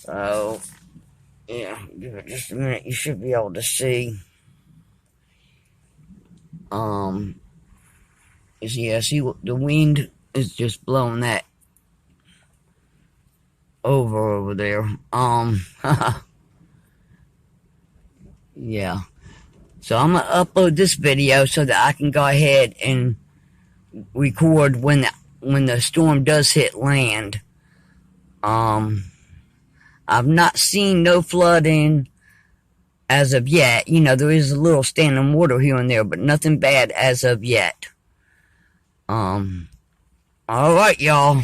So, yeah, give it just a minute. You should be able to see. Yeah, see, the wind is just blowing that over there. Yeah. So I'm gonna upload this video so that I can go ahead and record when the storm does hit land. I've not seen no flooding as of yet. You know, there is a little standing water here and there, but nothing bad as of yet. Alright, y'all.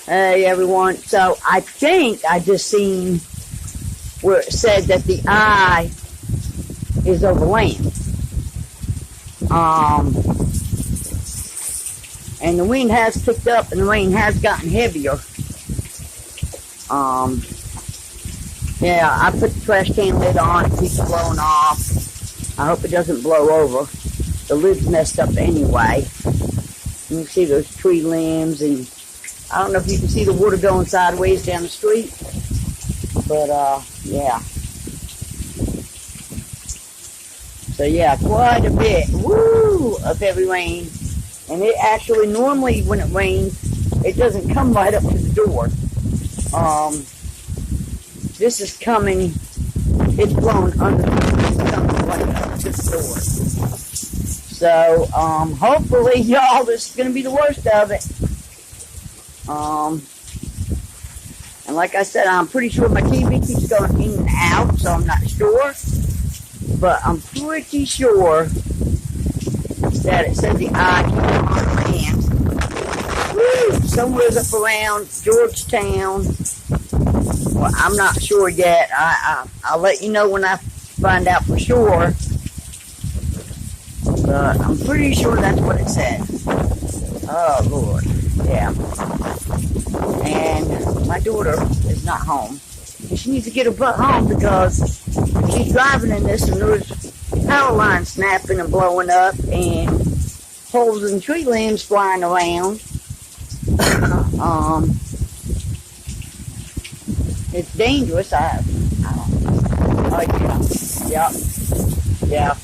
Hey, everyone. So, I think I just seen where it said that the eye is over land. And the wind has picked up and the rain has gotten heavier. Yeah, I put the trash can lid on. It keeps blowing off. I hope it doesn't blow over. The lid's messed up anyway. You can see those tree limbs, and I don't know if you can see the water going sideways down the street. But, yeah. So, yeah, quite a bit. Woo! Of heavy rain. And it actually, normally when it rains, it doesn't come right up to the door. This is coming, it's blowing underneath, it's coming right up to the door. So, hopefully, y'all, this is going to be the worst of it. And like I said, I'm pretty sure my TV keeps going in and out, so I'm not sure. But I'm pretty sure that it says the eye on land. Woo! Somewhere's up around Georgetown. Well, I'm not sure yet. I'll let you know when I find out for sure. But I'm pretty sure that's what it said. Oh, Lord. Yeah. And my daughter is not home. She needs to get her butt home because she's driving in this and there's power lines snapping and blowing up and poles and tree limbs flying around. It's dangerous. I don't know. Oh, yeah. Yeah.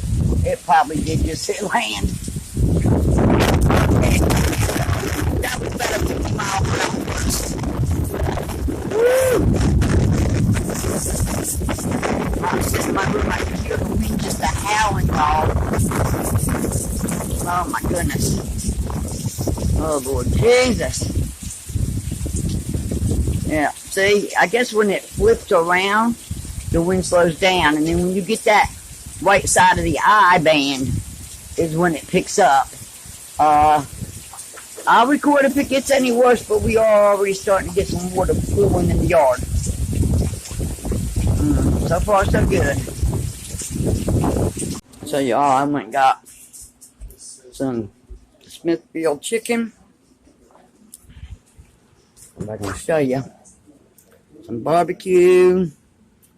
It probably did just hit land. That was about a 50 mile per hour burst. Woo! I'm sitting in my room, I can hear the wind just a howling, y'all. Oh my goodness. Oh Lord Jesus. Yeah, see, I guess when it flips around, the wind slows down, and then when you get that right side of the eye band is when it picks up. I'll record if it gets any worse, but we are already starting to get some water flowing in the yard. So far, so good. So, y'all, I went and got some Smithfield chicken. I'm going to show you. Some barbecue,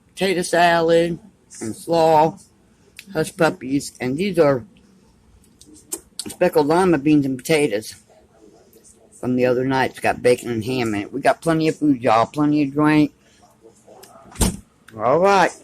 potato salad, and slaw, hush puppies. And these are speckled lima beans and potatoes from the other night. It's got bacon and ham in it. We got plenty of food, y'all. Plenty of drink. All right.